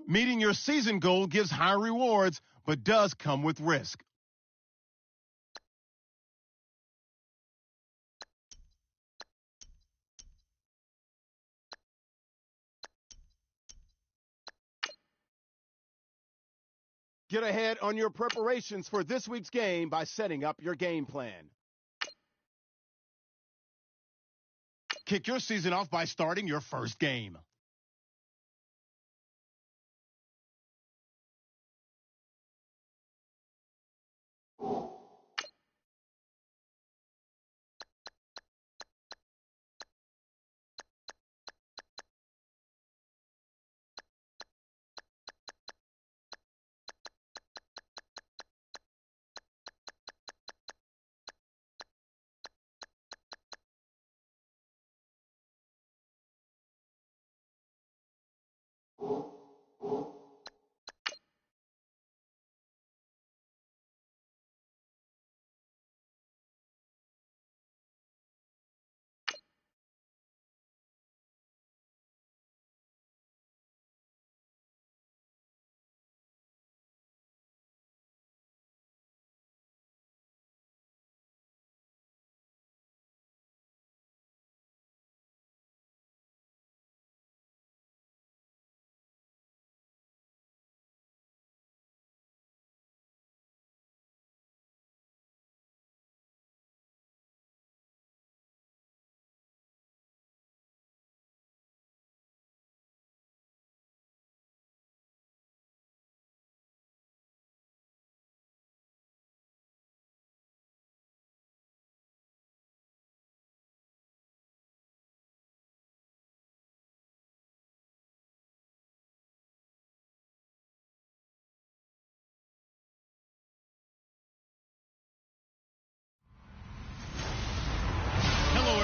Meeting your season goal gives high rewards, but does come with risk. Get ahead on your preparations for this week's game by setting up your game plan. Kick your season off by starting your first game.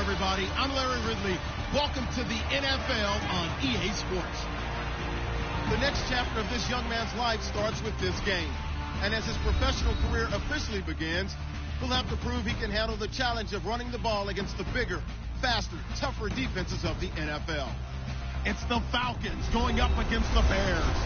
Everybody, I'm Larry Ridley. Welcome to the NFL on EA Sports. The next chapter of this young man's life starts with this game. And as his professional career officially begins, he'll have to prove he can handle the challenge of running the ball against the bigger, faster, tougher defenses of the NFL. It's the Falcons going up against the Bears.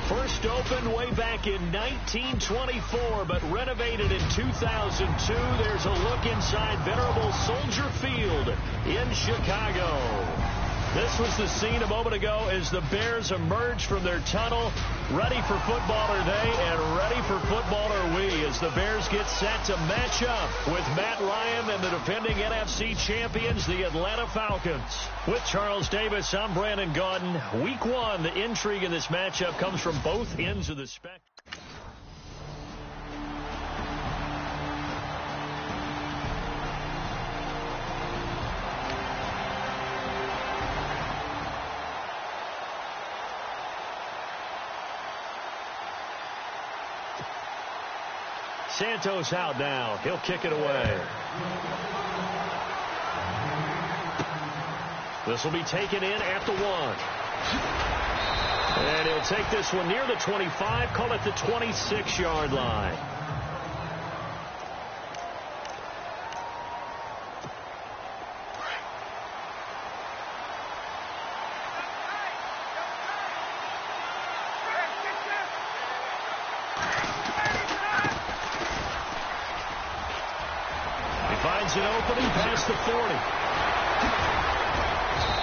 First opened way back in 1924, but renovated in 2002. There's a look inside venerable Soldier Field in Chicago. This was the scene a moment ago as the Bears emerged from their tunnel. Ready for football are they, and ready for football are we, as the Bears get set to match up with Matt Ryan and the defending NFC champions, the Atlanta Falcons. With Charles Davis, I'm Brandon Gaudin. Week 1, the intrigue in this matchup comes from both ends of the spectrum. Santos out now. He'll kick it away. This will be taken in at the 1. And he'll take this one near the 25, call it the 26-yard line. Finds an opening past the 40.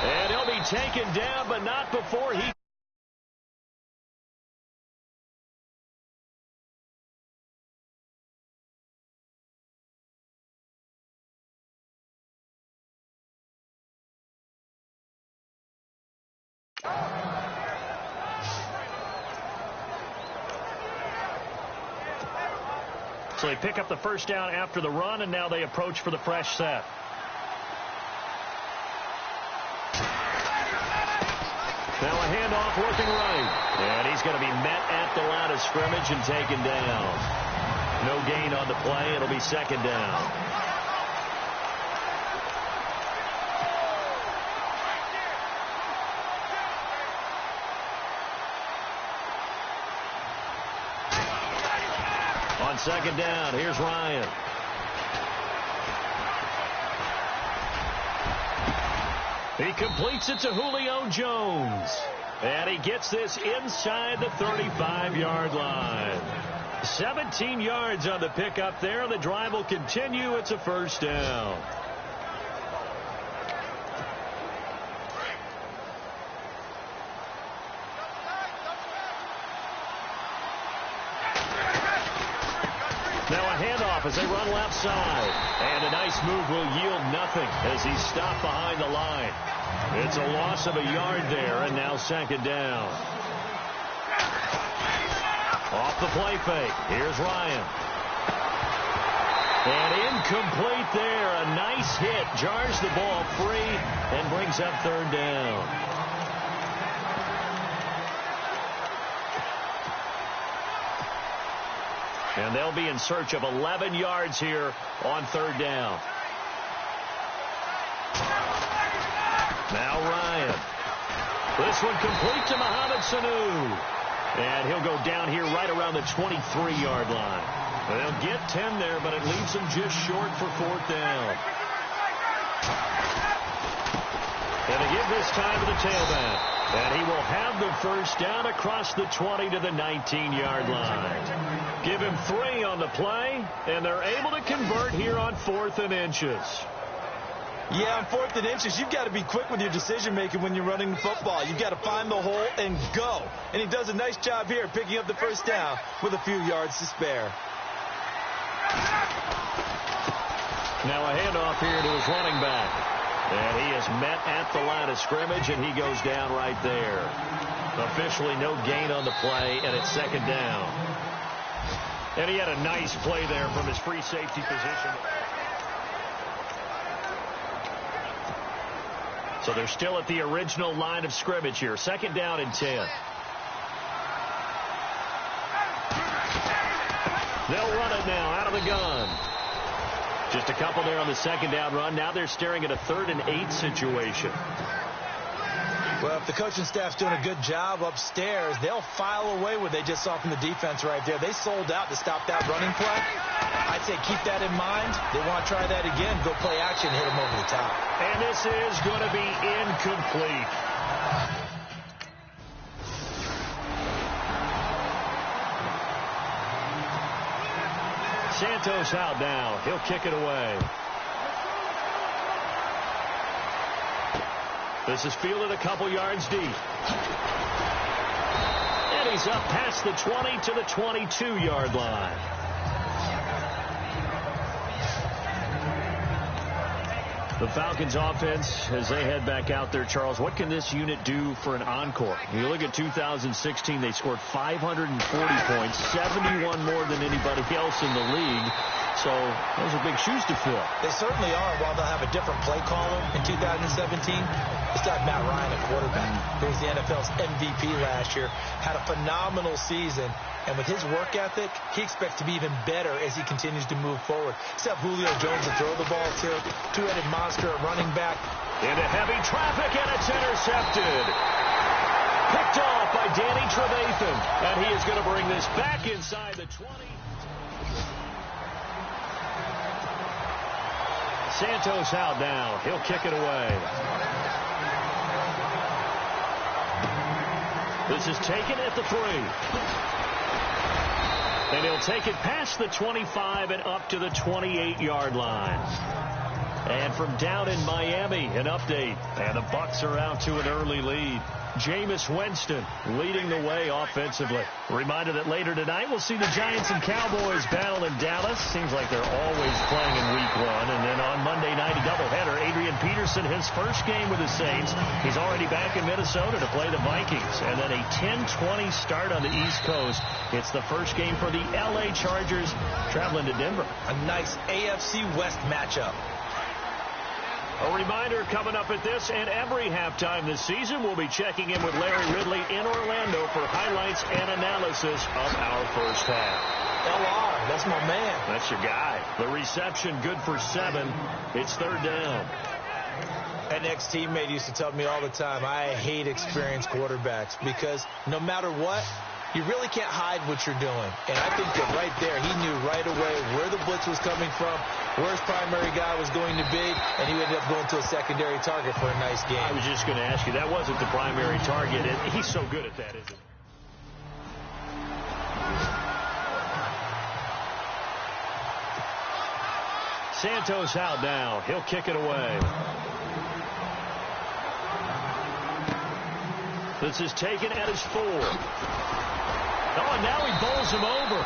And he'll be taken down, but not before he... So they pick up the first down after the run, and now they approach for the fresh set. Now a handoff working right. And he's going to be met at the line of scrimmage and taken down. No gain on the play. It'll be second down. On second down, here's Ryan. He completes it to Julio Jones. And he gets this inside the 35-yard line. 17 yards on the pickup there. The drive will continue. It's a first down. Now a handoff as they run left side. And a nice move will yield nothing as he's stopped behind the line. It's a loss of a yard there, and now second down. Off the play fake. Here's Ryan. And incomplete there. A nice hit. Jars the ball free and brings up third down. And they'll be in search of 11 yards here on third down. Now Ryan. This one complete to Mohamed Sanu. And he'll go down here right around the 23-yard line. They'll get 10 there, but it leaves them just short for fourth down. And they give this time to the tailback. And he will have the first down across the 20 to the 19-yard line. Give him 3 on the play, and they're able to convert here on 4th and inches. Yeah, on 4th and inches, you've got to be quick with your decision-making when you're running the football. You've got to find the hole and go. And he does a nice job here picking up the first down with a few yards to spare. Now a handoff here to his running back. And he is met at the line of scrimmage, and he goes down right there. Officially no gain on the play, and it's second down. And he had a nice play there from his free safety position. So they're still at the original line of scrimmage here. Second down and 10. They'll run it now out of the gun. Just a couple there on the second down run. Now they're staring at a 3rd and 8 situation. Well, if the coaching staff's doing a good job upstairs, they'll file away what they just saw from the defense right there. They sold out to stop that running play. I'd say keep that in mind. They want to try that again. Go play action, hit them over the top. And this is going to be incomplete. Santos out now. He'll kick it away. This is fielded a couple yards deep. And he's up past the 20 to the 22-yard line. The Falcons offense, as they head back out there, Charles, what can this unit do for an encore? You look at 2016, they scored 540 points, 71 more than anybody else in the league. So those are big shoes to fill. They certainly are. While they'll have a different play caller in 2017, they still have Matt Ryan at quarterback, who was the NFL's MVP last year, had a phenomenal season. And with his work ethic, he expects to be even better as he continues to move forward. Still have Julio Jones to throw the ball to. Two-headed monster at running back. Into heavy traffic, and it's intercepted. Picked off by Danny Trevathan. And he is going to bring this back inside the 20. Santos out now. He'll kick it away. This is taken at the 3. And he'll take it past the 25 and up to the 28-yard line. And from down in Miami, an update. And the Bucs are out to an early lead. Jameis Winston leading the way offensively. A reminder that later tonight we'll see the Giants and Cowboys battle in Dallas. Seems like they're always playing in week 1. And then on Monday night, a doubleheader. Adrian Peterson, his first game with the Saints. He's already back in Minnesota to play the Vikings. And then a 10-20 start on the East Coast. It's the first game for the L.A. Chargers traveling to Denver. A nice AFC West matchup. A reminder coming up at this and every halftime this season, we'll be checking in with Larry Ridley in Orlando for highlights and analysis of our first half. LR, that's my man. That's your guy. The reception good for 7. It's third down. An ex-teammate used to tell me all the time, I hate experienced quarterbacks because no matter what, you really can't hide what you're doing. And I think that right there, he knew right away where the blitz was coming from, where his primary guy was going to be, and he ended up going to a secondary target for a nice game. I was just going to ask you, that wasn't the primary target, and he's so good at that, isn't he? Santos out now. He'll kick it away. This is taken at his 4. Oh, and now he bowls him over.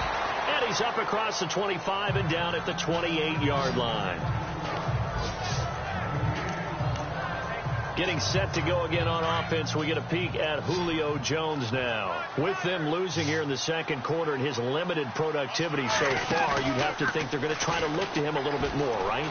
And he's up across the 25 and down at the 28-yard line. Getting set to go again on offense. We get a peek at Julio Jones now. With them losing here in the second quarter and his limited productivity so far, you'd have to think they're going to try to look to him a little bit more, right?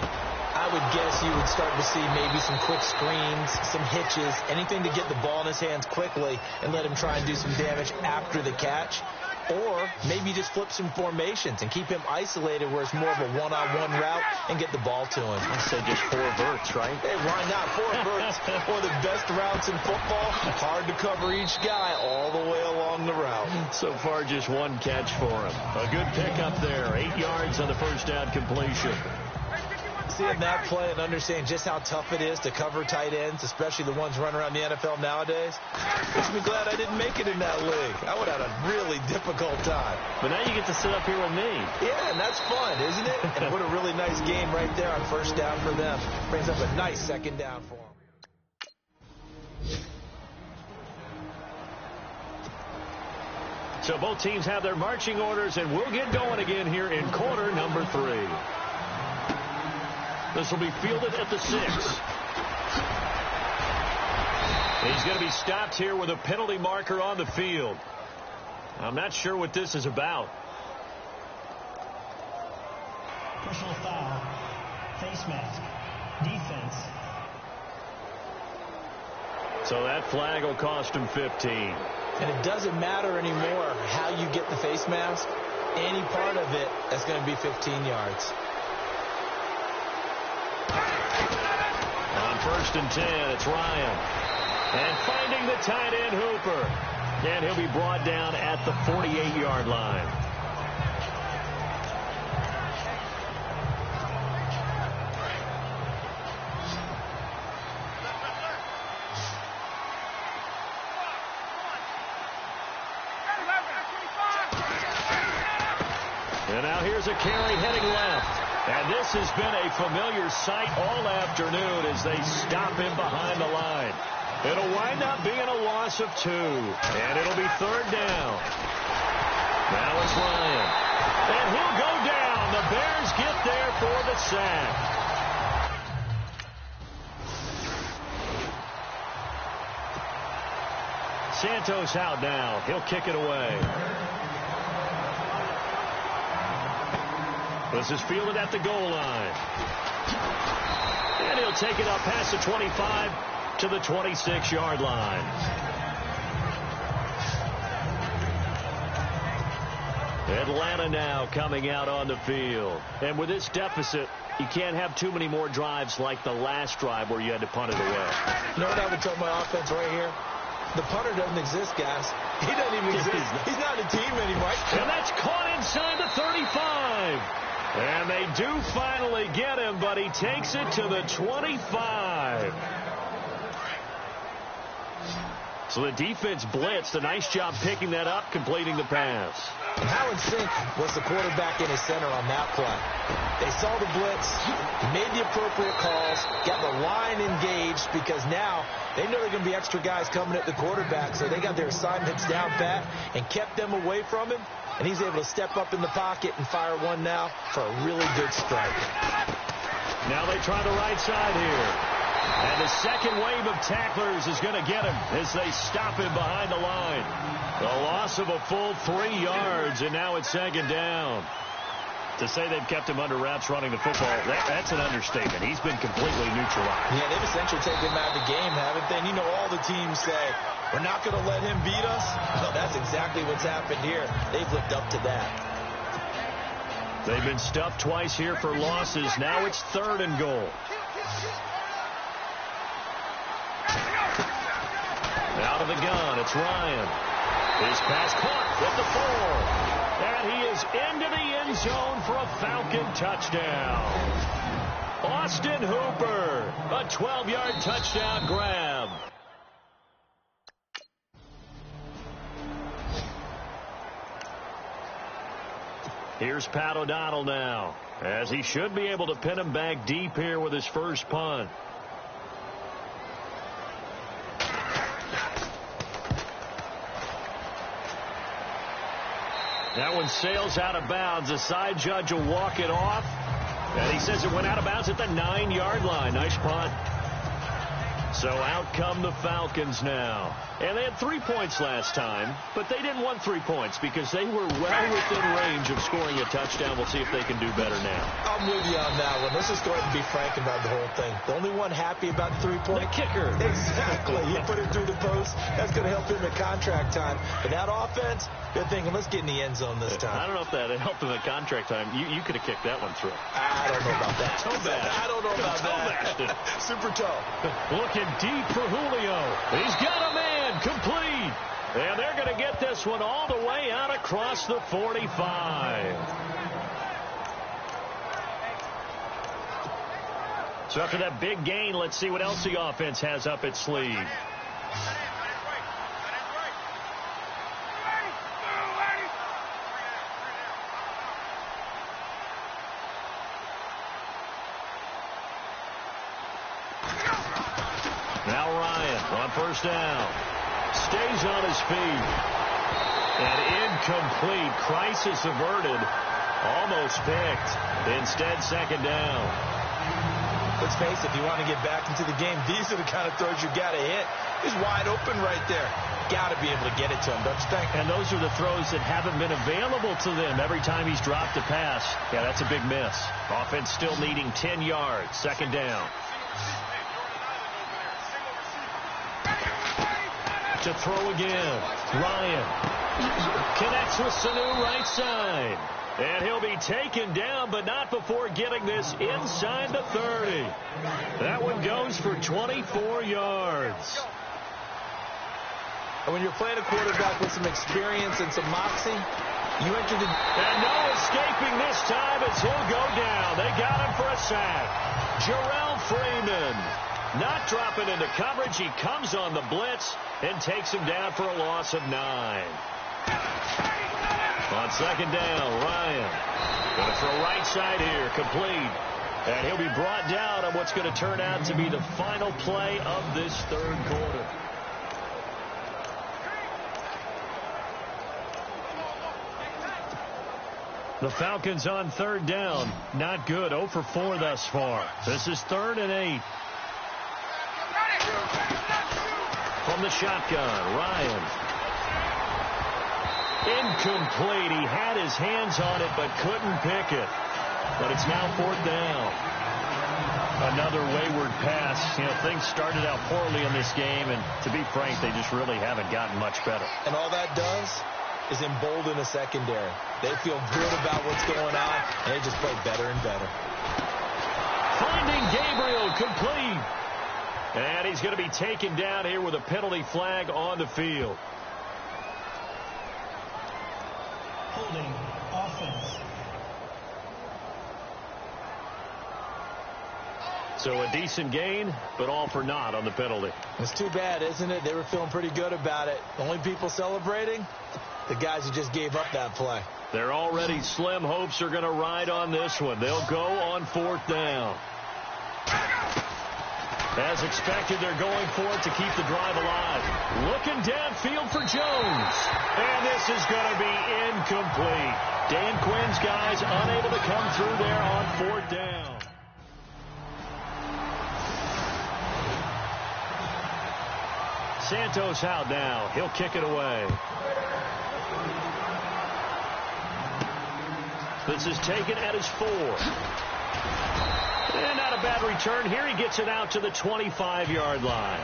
I would guess you would start to see maybe some quick screens, some hitches, anything to get the ball in his hands quickly and let him try and do some damage after the catch. Or maybe just flip some formations and keep him isolated where it's more of a one-on-one route and get the ball to him. I said just 4 verts, right? Hey, why not? 4 verts, one of the best routes in football. Hard to cover each guy all the way along the route. So far, just 1 catch for him. A good pickup there. 8 yards on the first down completion. Seeing that play and understanding just how tough it is to cover tight ends, especially the ones running around the NFL nowadays, makes me glad I didn't make it in that league. I would have had a really difficult time. But now you get to sit up here with me. Yeah, and that's fun, isn't it? And what a really nice game right there on first down for them. Brings up a nice second down for them. So both teams have their marching orders, and we'll get going again here in quarter number 3. This will be fielded at the 6. He's going to be stopped here with a penalty marker on the field. I'm not sure what this is about. Personal foul, face mask, defense. So that flag will cost him 15. And it doesn't matter anymore how you get the face mask. Any part of it is going to be 15 yards. On 1st and 10, it's Ryan. And finding the tight end, Hooper. And he'll be brought down at the 48-yard line. And now here's a carry heading left. And this has been a familiar sight all afternoon as they stop him behind the line. It'll wind up being a loss of 2. And it'll be 3rd down. Now it's Ryan. And he'll go down. The Bears get there for the sack. Santos out now. He'll kick it away. This is fielded at the goal line. And he'll take it up past the 25 to the 26-yard line. Atlanta now coming out on the field. And with this deficit, you can't have too many more drives like the last drive where you had to punt it away. You know what I would tell my offense right here? The punter doesn't exist, guys. He doesn't even exist. He's not a team anymore. And that's caught inside the 35. And they do finally get him, but he takes it to the 25. So the defense blitzed. A nice job picking that up, completing the pass. And how in sync was the quarterback in his center on that play? They saw the blitz, made the appropriate calls, got the line engaged because now they know they're going to be extra guys coming at the quarterback, so they got their assignments down pat and kept them away from him. And he's able to step up in the pocket and fire one now for a really good strike. Now they try the right side here. And the second wave of tacklers is going to get him as they stop him behind the line. The loss of a full 3 yards, and now it's 2nd down. To say they've kept him under wraps running the football, that's an understatement. He's been completely neutralized. Yeah, they've essentially taken him out of the game, haven't they? And you know all the teams say, we're not going to let him beat us. Well, that's exactly what's happened here. They've lived up to that. They've been stuffed twice here for losses. Now it's 3rd and goal. Out of the gun, it's Ryan. His pass caught with the 4. And he is into the end zone for a Falcon touchdown. Austin Hooper, a 12-yard touchdown grab. Here's Pat O'Donnell now, as he should be able to pin him back deep here with his first punt. That one sails out of bounds. The side judge will walk it off. And he says it went out of bounds at the 9-yard line. Nice punt. So out come the Falcons now. And they had 3 points last time, but they didn't want 3 points because they were well within range of scoring a touchdown. We'll see if they can do better now. I'm with you on that one. Let's just go ahead and be frank about the whole thing. The only one happy about the 3-point. The kicker. Exactly. He put it through the post. That's going to help him at contract time. But that offense, they're thinking, let's get in the end zone this time. I don't know if that helped him at contract time. You could have kicked that one through. I don't know about that. Toe bash. I don't know about that. Super toe. Looking deep for Julio. He's got a man. Complete. And they're going to get this one all the way out across the 45. So after that big gain, let's see what else the offense has up its sleeve. Now Ryan on first down. Stays on his feet. And incomplete. Crisis averted. Almost picked. Instead, second down. Let's face it, if you want to get back into the game, these are the kind of throws you got to hit. He's wide open right there. Got to be able to get it to him, don't you think? And those are the throws that haven't been available to them every time he's dropped a pass. Yeah, that's a big miss. Offense still needing 10 yards. Second down. To throw again. Ryan connects with Sanu right side. And he'll be taken down, but not before getting this inside the 30. That one goes for 24 yards. And when you're playing a quarterback with some experience and some moxie, you enter the... And no escaping this time as he'll go down. They got him for a sack. Jarrell Freeman not dropping into coverage. He comes on the blitz and takes him down for a loss of 9. On second down, Ryan going to throw right side here, complete. And he'll be brought down on what's going to turn out to be the final play of this third quarter. The Falcons on third down. Not good. 0 for 4 thus far. This is 3rd and 8. From the shotgun, Ryan. Incomplete. He had his hands on it but couldn't pick it. But it's now 4th down. Another wayward pass. You know, things started out poorly in this game, and to be frank, they just really haven't gotten much better. And all that does is embolden a secondary. They feel good about what's going on, and they just play better and better. Finding Gabriel, complete. And he's going to be taken down here with a penalty flag on the field. Holding offense. So a decent gain, but all for naught on the penalty. It's too bad, isn't it? They were feeling pretty good about it. The only people celebrating, the guys who just gave up that play. Their already slim hopes are going to ride on this one. They'll go on 4th down. As expected, they're going for it to keep the drive alive. Looking downfield for Jones. And this is going to be incomplete. Dan Quinn's guys unable to come through there on 4th down. Santos out now. He'll kick it away. This is taken at his 4. And not a bad return here. He gets it out to the 25-yard line.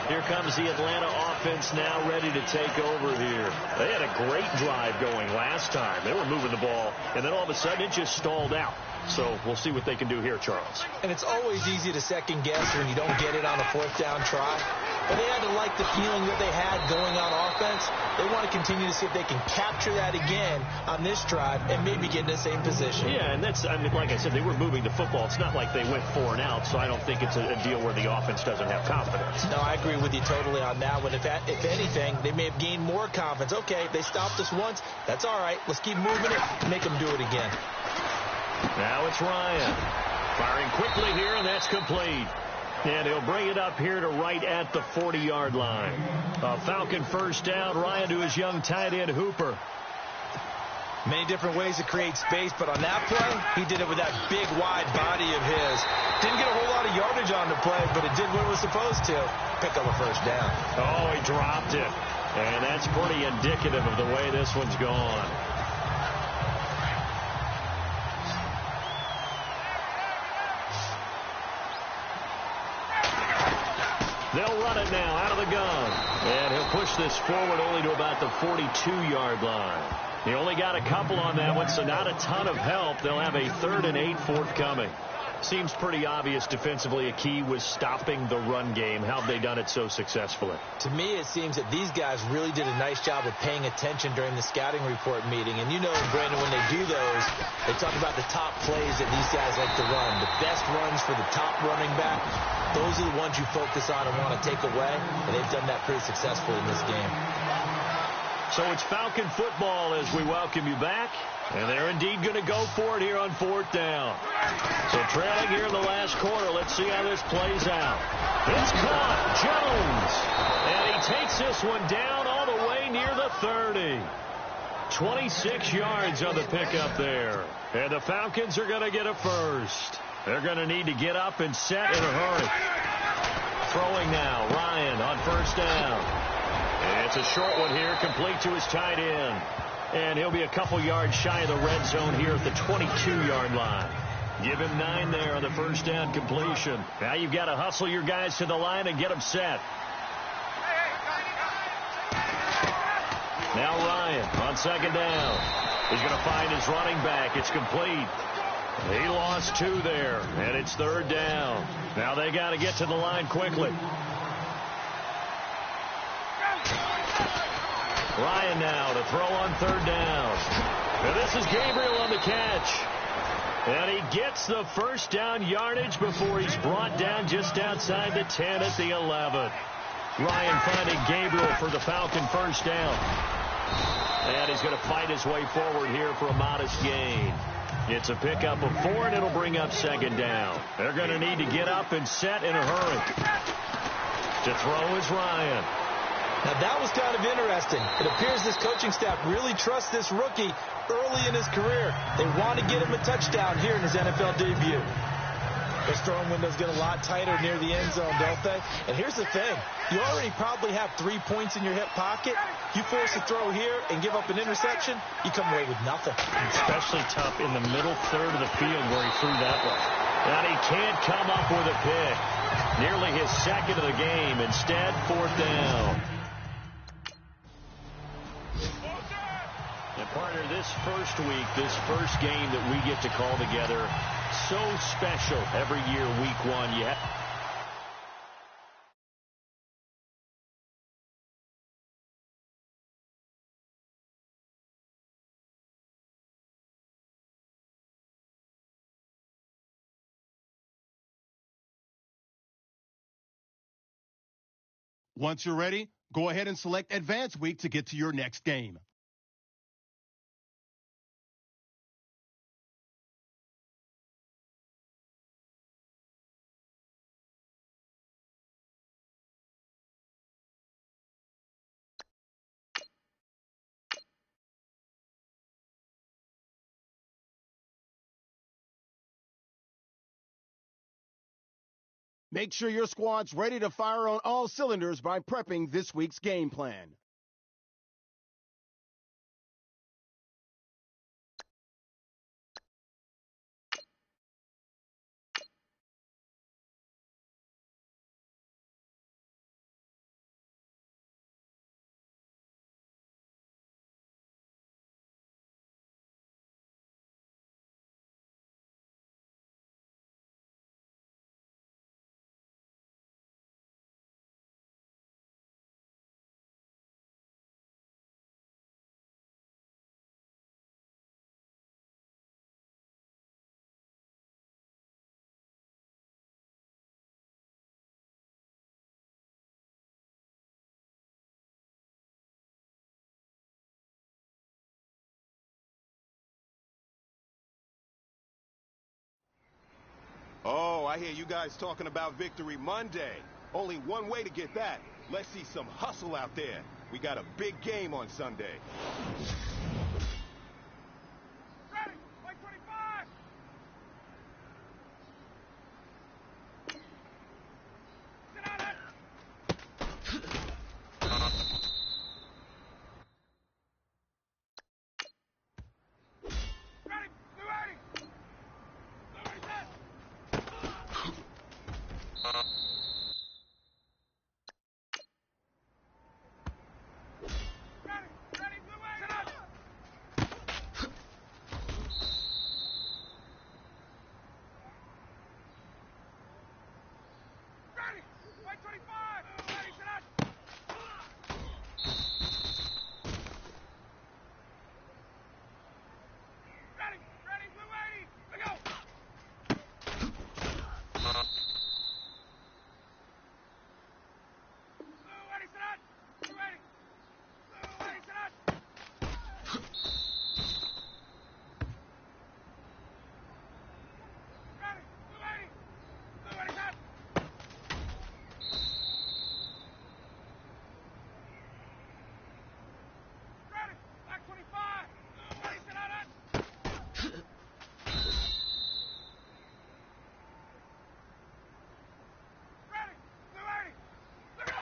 Here comes the Atlanta offense now ready to take over here. They had a great drive going last time. They were moving the ball, and then all of a sudden it just stalled out. So we'll see what they can do here, Charles. And it's always easy to second guess when you don't get it on a fourth down try. But they had to like the feeling that they had going on offense. They want to continue to see if they can capture that again on this drive and maybe get in the same position. Yeah, and that's, I mean, like I said, they were moving the football. It's not like they went 4 and out, so I don't think it's a deal where the offense doesn't have confidence. No, I agree with you totally on that one. If anything, they may have gained more confidence. Okay, they stopped us once. That's all right. Let's keep moving it and make them do it again. Now it's Ryan. Firing quickly here, and that's complete. And he'll bring it up here to right at the 40-yard line. A Falcon first down. Ryan to his young tight end, Hooper. Many different ways to create space, but on that play, he did it with that big, wide body of his. Didn't get a whole lot of yardage on the play, but it did what it was supposed to. Pick up a first down. Oh, he dropped it. And that's pretty indicative of the way this one's gone. They'll run it now out of the gun. And he'll push this forward only to about the 42-yard line. He only got a couple on that one, so not a ton of help. They'll have a 3rd and 8 forthcoming. Seems pretty obvious defensively a key was stopping the run game. How have they done it so successfully? To me, it seems that these guys really did a nice job of paying attention during the scouting report meeting. And you know, Brandon, when they do those, they talk about the top plays that these guys like to run. The best runs for the top running back, those are the ones you focus on and want to take away. And they've done that pretty successfully in this game. So it's Falcon football as we welcome you back. And they're indeed going to go for it here on 4th down. So trailing here in the last quarter. Let's see how this plays out. It's caught. Jones. And he takes this one down all the way near the 30. 26 yards on the pickup there. And the Falcons are going to get a first. They're going to need to get up and set in a hurry. Throwing now. Ryan on first down. And it's a short one here, complete to his tight end. And he'll be a couple yards shy of the red zone here at the 22-yard line. Give him 9 there on the first down completion. Now you've got to hustle your guys to the line and get them set. Now Ryan on second down. He's going to find his running back. It's complete. He lost 2 there, and it's 3rd down. Now they got to get to the line quickly. Ryan now to throw on 3rd down. And this is Gabriel on the catch. And he gets the first down yardage before he's brought down just outside the 10 at the 11. Ryan finding Gabriel for the Falcon first down. And he's going to fight his way forward here for a modest gain. It's a pickup of 4, and it'll bring up 2nd down. They're going to need to get up and set in a hurry. To throw is Ryan. Now, that was kind of interesting. It appears this coaching staff really trusts this rookie early in his career. They want to get him a touchdown here in his NFL debut. Those throwing windows get a lot tighter near the end zone, don't they? And here's the thing. You already probably have 3 points in your hip pocket. You force a throw here and give up an interception, you come away with nothing. Especially tough in the middle third of the field where he threw that one. And he can't come up with a pick. Nearly his 2nd of the game. Instead, 4th down. And partner, this first week, this first game that we get to call together, so special every year, week 1. Once you're ready, go ahead and select Advance Week to get to your next game. Make sure your squad's ready to fire on all cylinders by prepping this week's game plan. Oh, I hear you guys talking about Victory Monday. Only one way to get that. Let's see some hustle out there. We got a big game on Sunday. Ready, like 25. Sit on it. Ready, blue 80. Blue 80 set. Ready, ready, blue 80. Sit on. Ready, white 25. Ready, sit on. Ready, ready, blue 80. Let go. Blue 80, sit on. Blue 80. Blue 80, sit on. Ready, blue 80. Blue 80, sit on. Ready, black 25. Blue 80, sit on it. Ready, blue 80. Let go.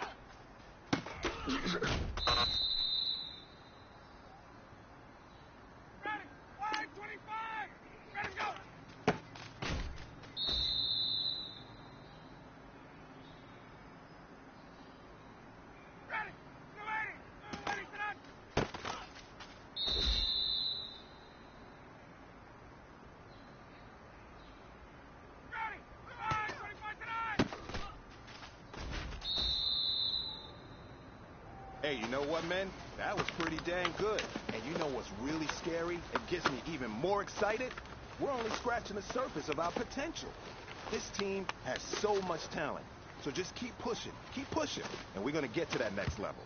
Ready, white 25. Ready to go. Ready, blue 80. Blue 80, sit on. Ready, blue 80, 25, sit on. Hey, you know what, men? That was pretty dang good. And you know what's really scary? It gets me even more excited. We're only scratching the surface of our potential. This team has so much talent. So just keep pushing, and we're going to get to that next level.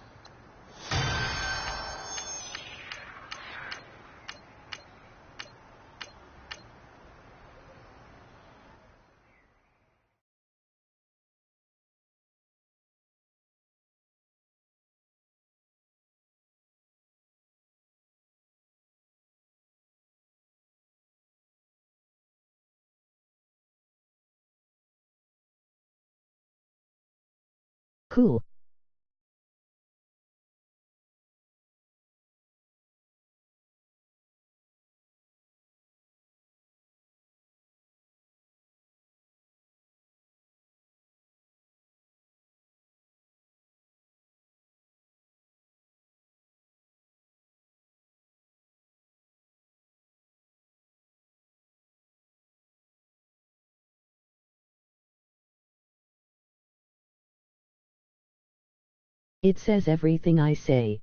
Cool. It says everything I say.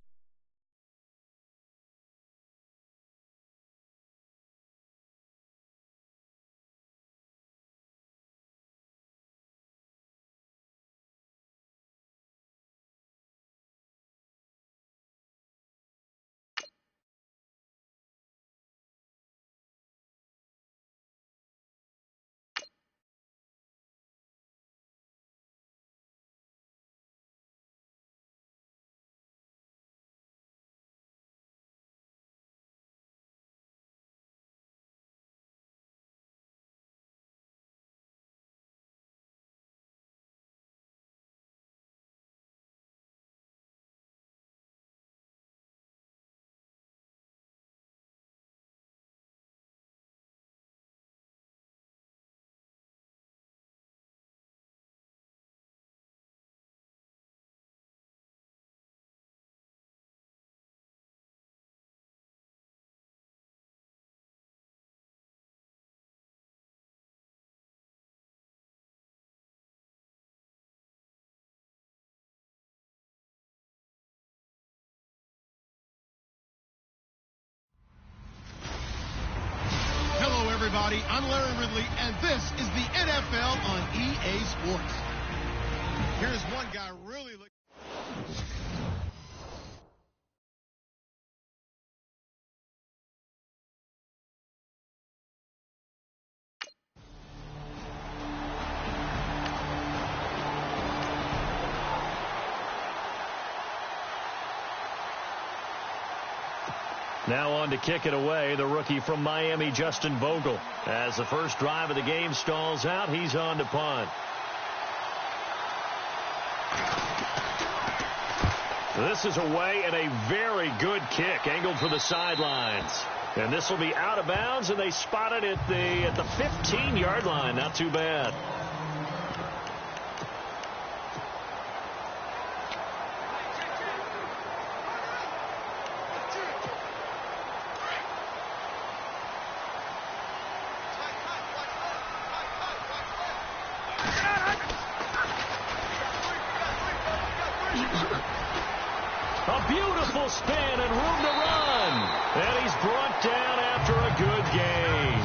Hello, everybody. I'm Larry Ridley, and this is the NFL on EA Sports. Here's one guy really looking. Now on to kick it away, the rookie from Miami, Justin Vogel. As the first drive of the game stalls out, he's on to punt. This is away and a very good kick, angled for the sidelines. And this will be out of bounds, and they spot it at the 15-yard line. Not too bad. A beautiful spin and room to run. And he's brought down after a good gain.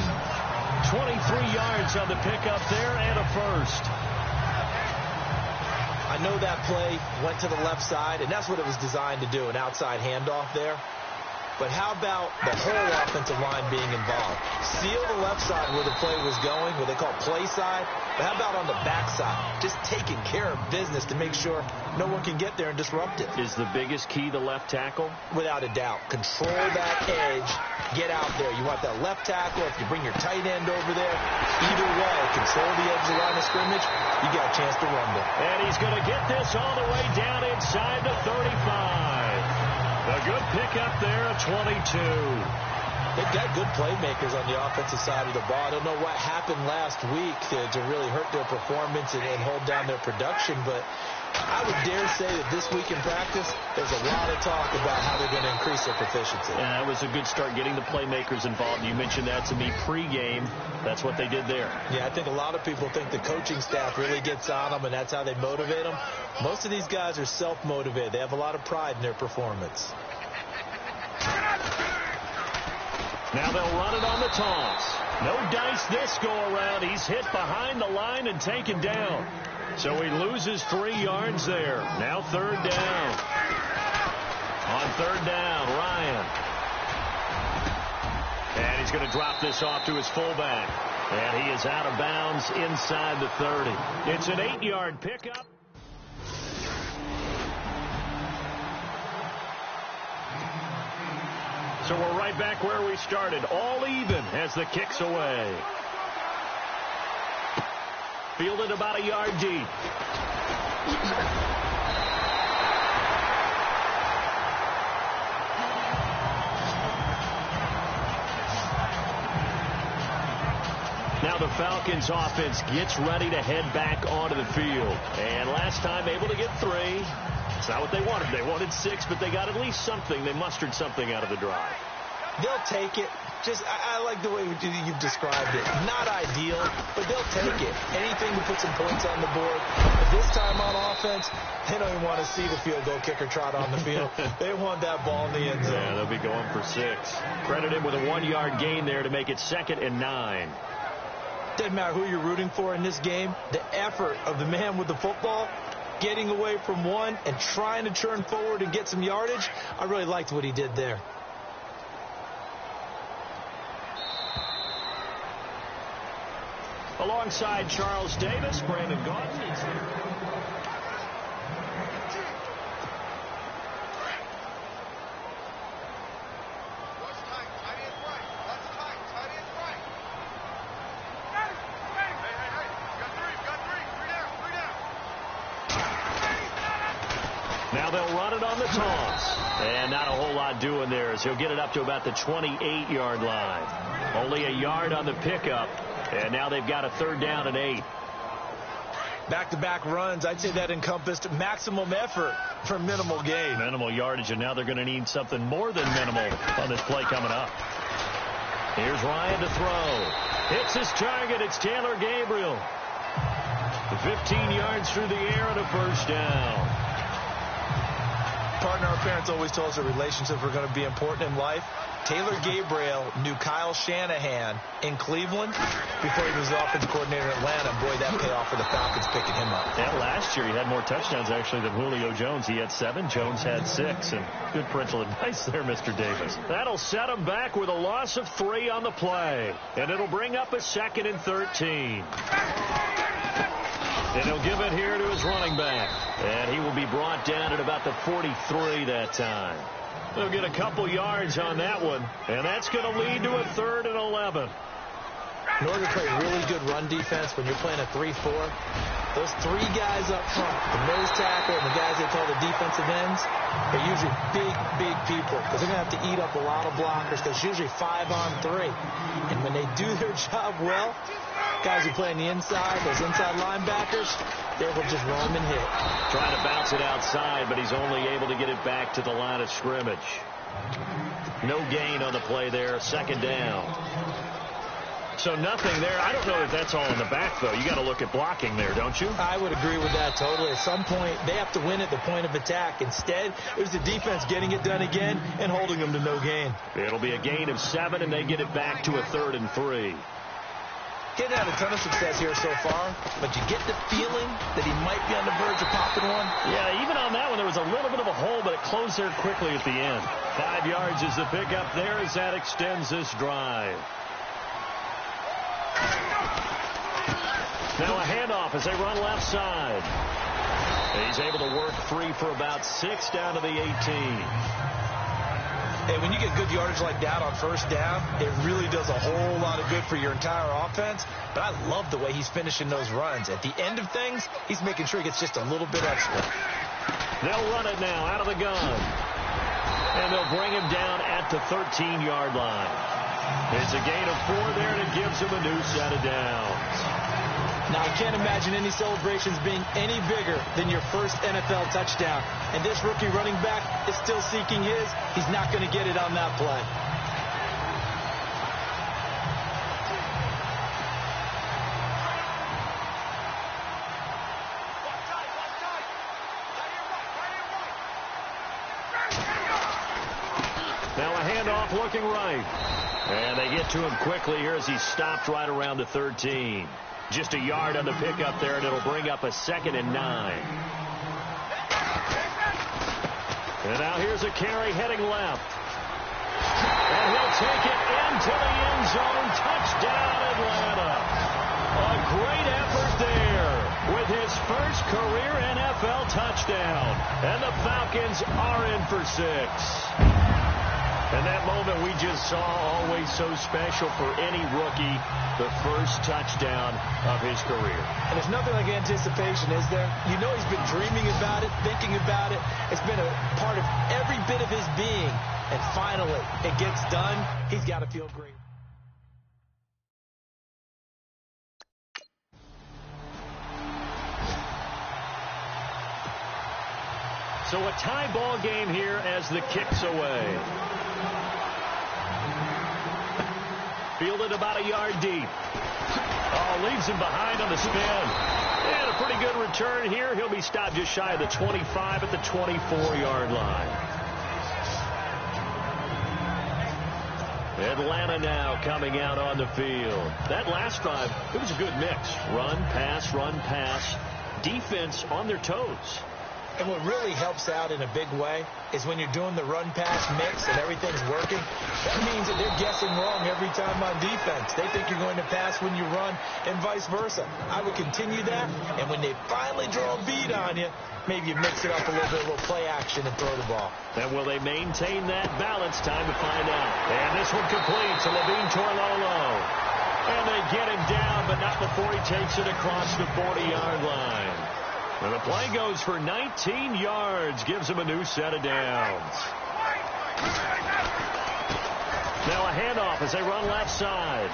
23 yards on the pickup there and a first. I know that play went to the left side, and that's what it was designed to do, an outside handoff there. But how about the whole offensive line being involved? Seal the left side where the play was going, what they call play side. But how about on the back side? Just taking care of business to make sure no one can get there and disrupt it. Is the biggest key the left tackle? Without a doubt. Control that edge. Get out there. You want that left tackle. If you bring your tight end over there, either way, control the edge of the line of scrimmage, you got a chance to rumble. And he's going to get this all the way down inside the 35. A good pickup there at 22. They've got good playmakers on the offensive side of the ball. I don't know what happened last week to really hurt their performance and hold down their production, but I would dare say that this week in practice, there's a lot of talk about how they're going to increase their proficiency. Yeah, that was a good start getting the playmakers involved. You mentioned that to me pregame. That's what they did there. Yeah, I think a lot of people think the coaching staff really gets on them, and that's how they motivate them. Most of these guys are self-motivated. They have a lot of pride in their performance. Now they'll run it on the toss. No dice this go-around. He's hit behind the line and taken down. So he loses 3 yards there. Now third down. On third down, Ryan. And he's going to drop this off to his fullback. And he is out of bounds inside the 30. It's an 8-yard pickup. So we're right back where we started. All even as the kick's away. Fielded about a yard deep. Now the Falcons offense gets ready to head back onto the field. And last time able to get 3. It's not what they wanted. They wanted 6, but they got at least something. They mustered something out of the drive. They'll take it. I like the way you've described it. Not ideal, but they'll take it. Anything to put some points on the board. But this time on offense, they don't even want to see the field goal kicker trot on the field. They want that ball in the end zone. Yeah, they'll be going for 6. Credit him with a 1-yard gain there to make it 2nd and 9. Doesn't matter who you're rooting for in this game. The effort of the man with the football, getting away from one and trying to turn forward and get some yardage, I really liked what he did there. Alongside Charles Davis, Brandon Gaudin is here. Now they'll run it on the toss. And not a whole lot doing there as he'll get it up to about the 28-yard line. Only a yard on the pickup. And now they've got a 3rd down and 8. Back-to-back runs, I'd say that encompassed maximum effort for minimal gain. Minimal yardage, and now they're going to need something more than minimal on this play coming up. Here's Ryan to throw. Hits his target. It's Taylor Gabriel. 15 yards through the air and a first down. Partner, our parents always told us that relationships were going to be important in life. Taylor Gabriel knew Kyle Shanahan in Cleveland before he was the offensive coordinator in Atlanta. Boy, that paid off for the Falcons picking him up. Yeah, last year he had more touchdowns, actually, than Julio Jones. He had 7. Jones had 6. And good parental advice there, Mr. Davis. That'll set him back with a loss of 3 on the play. And it'll bring up a 2nd and 13. And he'll give it here to his running back. And he will be brought down at about the 43 that time. They'll get a couple yards on that one, and that's going to lead to a 3rd and 11. In order to play really good run defense when you're playing a 3-4, those 3 guys up front, the nose tackle and the guys they call the defensive ends, they're usually big people because they're going to have to eat up a lot of blockers because it's usually 5-on-3. And when they do their job well, guys who play on the inside, those inside linebackers, they will just roam and hit. Trying to bounce it outside, but he's only able to get it back to the line of scrimmage. No gain on the play there, 2nd down. So nothing there. I don't know if that's all in the back, though. You got to look at blocking there, don't you? I would agree with that totally. At some point, they have to win at the point of attack. Instead, it was the defense getting it done again and holding them to no gain. It'll be a gain of 7, and they get it back to a 3rd and 3. Getting had a ton of success here so far, but you get the feeling that he might be on the verge of popping one. Yeah, even on that one, there was a little bit of a hole, but it closed there quickly at the end. 5 yards is the pickup there as that extends this drive. Now a handoff as they run left side. He's able to work free for about 6 down to the 18. Hey, when you get good yardage like that on 1st down, it really does a whole lot of good for your entire offense. But I love the way he's finishing those runs. At the end of things, he's making sure he gets just a little bit extra. They'll run it now out of the gun. And they'll bring him down at the 13-yard line. It's a gain of 4 there, and it gives him a new set of downs. Now, I can't imagine any celebrations being any bigger than your first NFL touchdown. And this rookie running back is still seeking his. He's not going to get it on that play. Now a handoff looking right. And they get to him quickly here as he's stopped right around the 13. Just a yard on the pickup there, and it'll bring up a 2nd and 9. And now here's a carry heading left. And he'll take it into the end zone. Touchdown, Atlanta. A great effort there with his first career NFL touchdown. And the Falcons are in for 6. And that moment we just saw, always so special for any rookie, the first touchdown of his career. And there's nothing like anticipation, is there? You know he's been dreaming about it, thinking about it. It's been a part of every bit of his being. And finally, it gets done. He's got to feel great. So a tie ball game here as the kick's away. Fielded about a yard deep. Oh, leaves him behind on the spin. And a pretty good return here. He'll be stopped just shy of the 25 at the 24-yard line. Atlanta now coming out on the field. That last drive, it was a good mix. Run, pass, defense on their toes. And what really helps out in a big way is when you're doing the run-pass mix and everything's working, that means that they're guessing wrong every time on defense. They think you're going to pass when you run and vice versa. I would continue that, and when they finally draw a bead on you, maybe you mix it up a little play action and throw the ball. And will they maintain that balance? Time to find out. And this one complete to Levine Toilolo. And they get him down, but not before he takes it across the 40-yard line. And the play goes for 19 yards, gives him a new set of downs. Now a handoff as they run left side.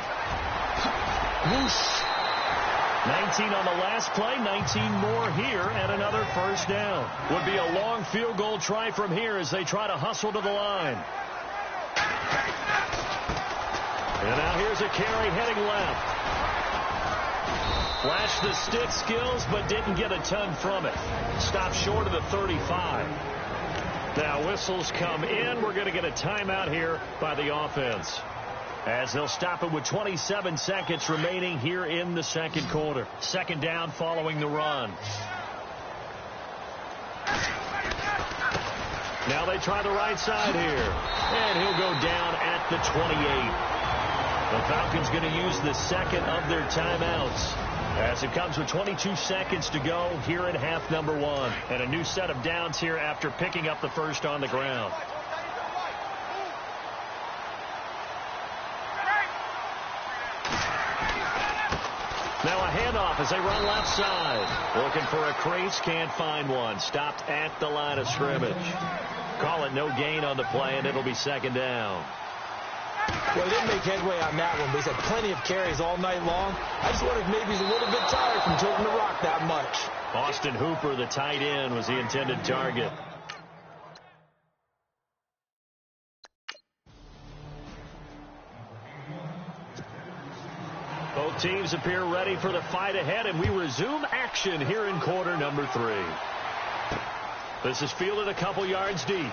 Whoosh. 19 on the last play, 19 more here, and another first down. Would be a long field goal try from here as they try to hustle to the line. And now here's a carry heading left. Flashed the stick skills, but didn't get a ton from it. Stopped short of the 35. Now whistles come in. We're going to get a timeout here by the offense, as they'll stop it with 27 seconds remaining here in the second quarter. 2nd down following the run. Now they try the right side here. And he'll go down at the 28. The Falcons going to use the second of their timeouts, as it comes with 22 seconds to go here in half number 1. And a new set of downs here after picking up the first on the ground. Now a handoff as they run left side. Looking for a crease, can't find one. Stopped at the line of scrimmage. Call it no gain on the play, and it'll be second down. Well, he didn't make headway on that one, but he's had plenty of carries all night long. I just wonder if maybe he's a little bit tired from tilting the rock that much. Austin Hooper, the tight end, was the intended target. Both teams appear ready for the fight ahead, and we resume action here in quarter number 3. This is fielded a couple yards deep.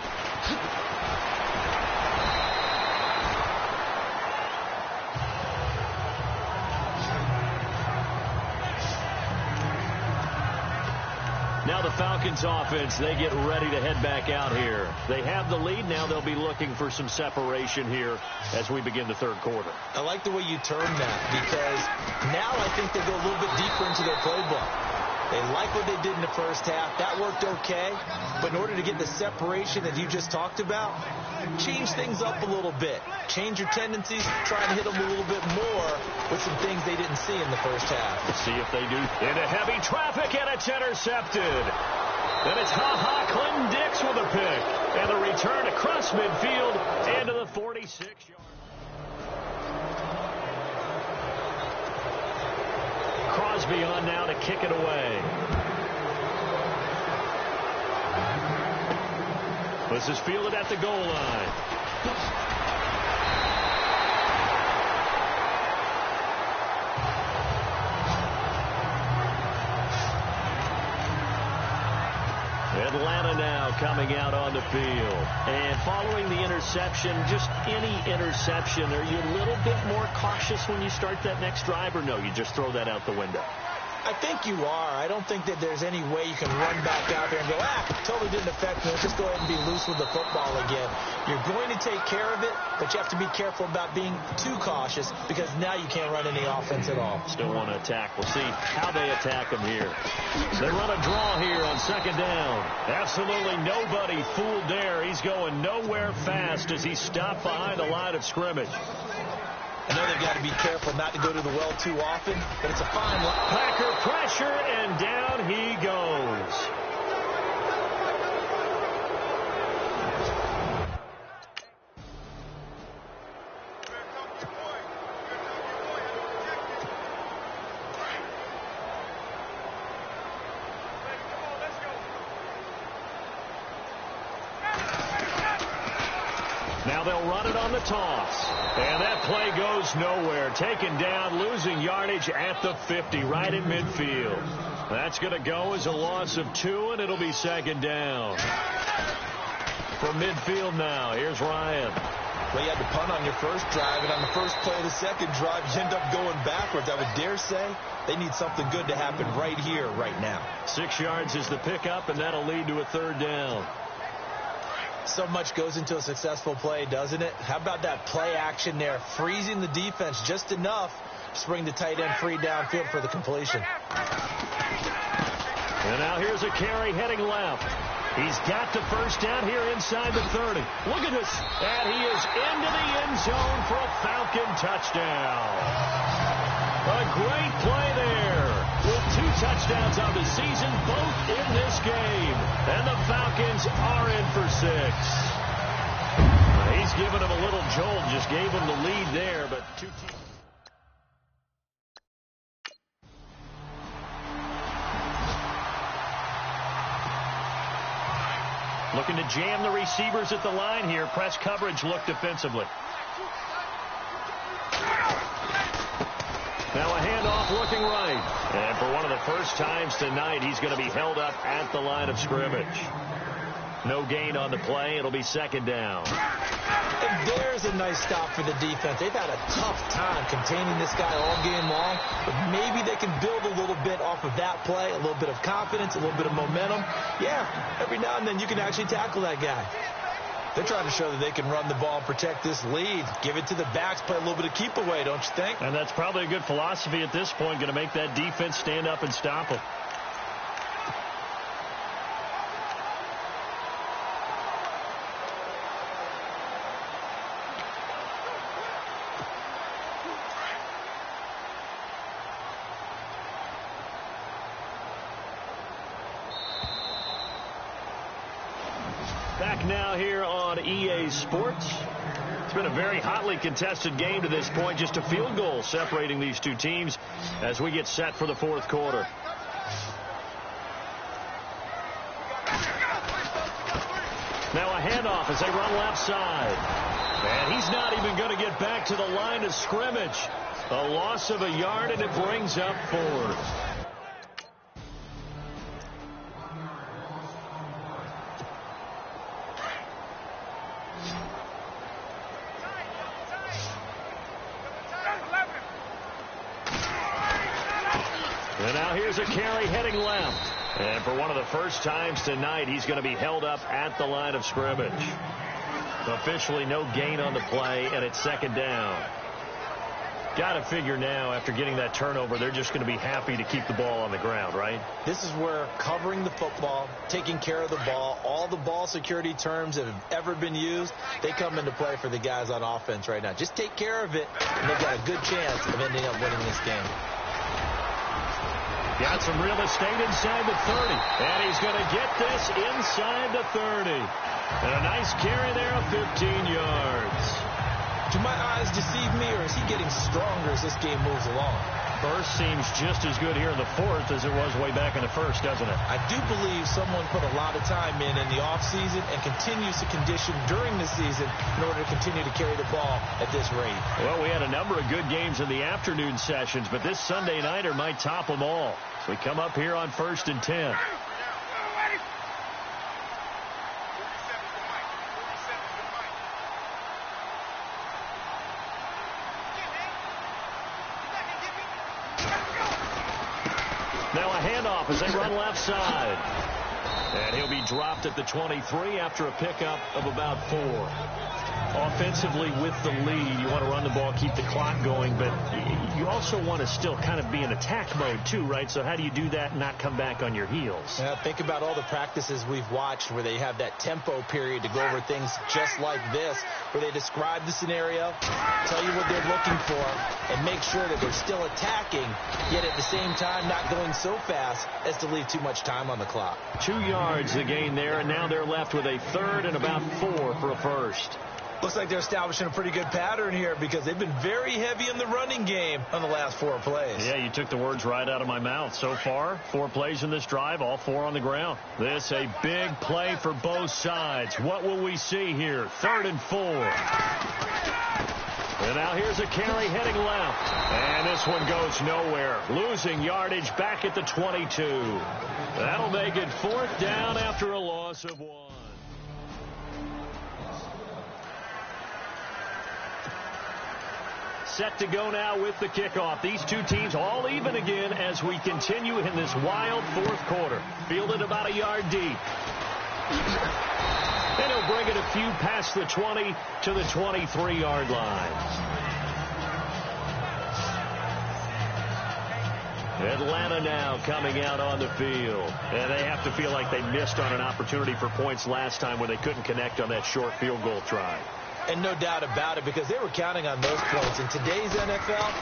Now the Falcons offense, they get ready to head back out here. They have the lead. Now they'll be looking for some separation here as we begin the third quarter. I like the way you term that, because now I think they go a little bit deeper into their playbook. They like what they did in the first half. That worked okay. But in order to get the separation that you just talked about, change things up a little bit. Change your tendencies. Try and hit them a little bit more with some things they didn't see in the first half. Let's see if they do. Into heavy traffic, and it's intercepted. Then it's Clinton Dix with a pick. And the return across midfield into the 46-yard. Crosby on now to kick it away. This is fielded at the goal line. Atlanta now coming out on the field. And following the interception, just any interception, are you a little bit more cautious when you start that next drive, or no, you just throw that out the window? I think you are. I don't think that there's any way you can run back out there and go, totally didn't affect me. Let's just go ahead and be loose with the football again. You're going to take care of it, but you have to be careful about being too cautious, because now you can't run any offense at all. Still want to attack. We'll see how they attack them here. They run a draw here on second down. Absolutely nobody fooled there. He's going nowhere fast as he's stopped behind the line of scrimmage. I know they've got to be careful not to go to the well too often, but it's a fine line. Packer pressure, and down he goes. Now they'll run it on the toss. And that play goes nowhere. Taken down, losing yardage at the 50, right in midfield. That's going to go as a loss of 2, and it'll be second down. From midfield now, here's Ryan. Well, you had to punt on your first drive, and on the first play of the second drive, you end up going backwards. I would dare say they need something good to happen right here, right now. 6 yards is the pickup, and that'll lead to a third down. So much goes into a successful play, doesn't it? How about that play action there, freezing the defense just enough to bring the tight end free downfield for the completion. And now here's a carry heading left. He's got the first down here inside the 30. Look at this. And he is into the end zone for a Falcon touchdown. A great play there. With 2 touchdowns on the season, both in this game. And the Falcons are in for 6. He's giving them a little jolt, just gave them the lead there, but 2 teams. Looking to jam the receivers at the line here. Press coverage look defensively. Now a handoff looking right. And for one of the first times tonight, he's going to be held up at the line of scrimmage. No gain on the play. It'll be second down. And there's a nice stop for the defense. They've had a tough time containing this guy all game long, but maybe they can build a little bit off of that play, a little bit of confidence, a little bit of momentum. Yeah, every now and then you can actually tackle that guy. They're trying to show that they can run the ball and protect this lead. Give it to the backs, play a little bit of keep away, don't you think? And that's probably a good philosophy at this point, going to make that defense stand up and stop them. back now here on EA Sports. It's been a very hotly contested game to this point. Just a field goal separating these two teams as we get set for the fourth quarter. Now a handoff as they run left side. And he's not even going to get back to the line of scrimmage. A loss of a yard, and it brings up fourth. And now here's a carry heading left. And for one of the first times tonight, he's going to be held up at the line of scrimmage. Officially no gain on the play, and it's second down. Got to figure now, after getting that turnover, they're just going to be happy to keep the ball on the ground, right? This is where covering the football, taking care of the ball, all the ball security terms that have ever been used, they come into play for the guys on offense right now. Just take care of it, and they've got a good chance of ending up winning this game. Got some real estate inside the 30. And he's going to get this inside the 30. And a nice carry there of 15 yards. Do my eyes deceive me, or is he getting stronger as this game moves along? First seems just as good here in the fourth as it was way back in the first, doesn't it? I do believe someone put a lot of time in the offseason and continues to condition during the season in order to continue to carry the ball at this rate. Well, we had a number of good games in the afternoon sessions, but this Sunday nighter might top them all. So we come up here on 1st and 10. Now a handoff as they run left side. And he'll be dropped at the 23 after a pickup of about 4. Offensively with the lead, you want to run the ball, keep the clock going, but you also want to still kind of be in attack mode too, right? So how do you do that and not come back on your heels? Yeah, think about all the practices we've watched where they have that tempo period to go over things just like this, where they describe the scenario, tell you what they're looking for, and make sure that they're still attacking, yet at the same time not going so fast as to leave too much time on the clock. 2 yards the gain there, and now they're left with a third and about 4 for a first. Looks like they're establishing a pretty good pattern here because they've been very heavy in the running game on the last 4 plays. Yeah, you took the words right out of my mouth. So far, 4 plays in this drive, all 4 on the ground. This a big play for both sides. What will we see here? 3rd and 4. And now here's a carry heading left. And this one goes nowhere. Losing yardage back at the 22. That'll make it 4th down after a loss of 1. Set to go now with the kickoff. These two teams all even again as we continue in this wild fourth quarter. Fielded about a yard deep. And he'll bring it a few past the 20 to the 23-yard line. Atlanta now coming out on the field. And they have to feel like they missed on an opportunity for points last time when they couldn't connect on that short field goal try. And no doubt about it, because they were counting on those points. In today's NFL,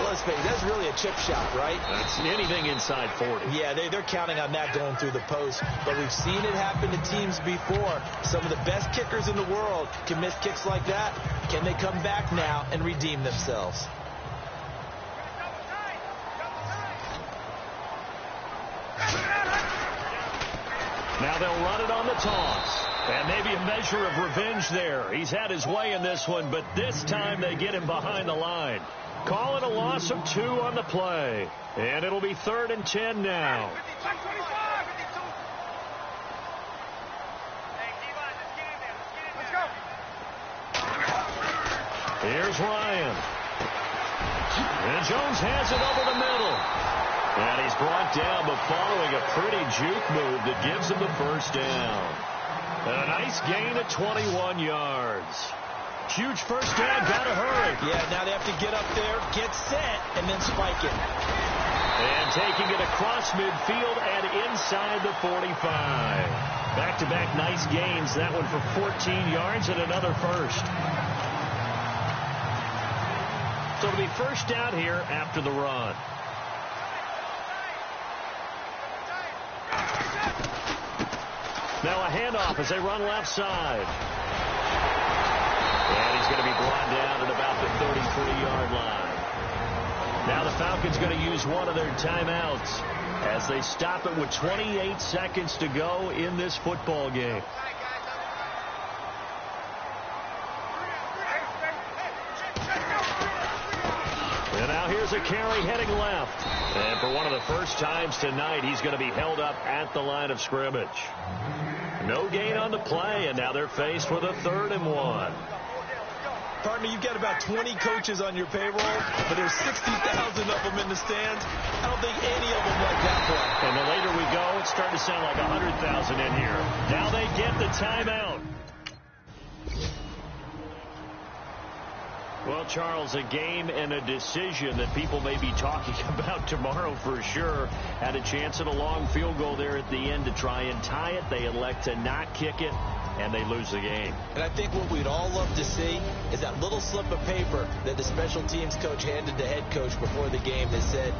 let's face it, that's really a chip shot, right? That's anything inside 40. Yeah, they're counting on that going through the post. But we've seen it happen to teams before. Some of the best kickers in the world can miss kicks like that. Can they come back now and redeem themselves? Now they'll run it on the toss. And maybe a measure of revenge there. He's had his way in this one, but this time they get him behind the line. Call it a loss of 2 on the play. And it'll be 3rd and 10 now. Here's Ryan. And Jones has it over the middle. And he's brought down, but following a pretty juke move that gives him the first down. And a nice gain of 21 yards. Huge first down, gotta hurry. Yeah, now they have to get up there, get set, and then spike it. And taking it across midfield and inside the 45. Back-to-back nice gains. That one for 14 yards and another first. So it'll be first down here after the run. Now a handoff as they run left side. And he's going to be brought down at about the 33-yard line. Now the Falcons going to use one of their timeouts as they stop it with 28 seconds to go in this football game. And now here's a carry heading left. And for one of the first times tonight, he's going to be held up at the line of scrimmage. No gain on the play, and now they're faced with a 3rd and 1. Partner, you've got about 20 coaches on your payroll, but there's 60,000 of them in the stands. I don't think any of them like that play. And the later we go, it's starting to sound like 100,000 in here. Now they get the timeout. Well, Charles, a game and a decision that people may be talking about tomorrow for sure. Had a chance at a long field goal there at the end to try and tie it. They elect to not kick it, and they lose the game. And I think what we'd all love to see is that little slip of paper that the special teams coach handed the head coach before the game that said,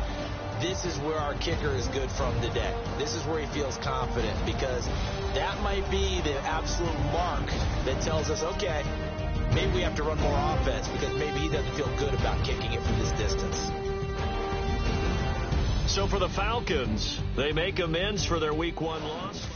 this is where our kicker is good from today. This is where he feels confident, because that might be the absolute mark that tells us, okay, maybe we have to run more offense because maybe he doesn't feel good about kicking it from this distance. So for the Falcons, they make amends for their Week 1 loss.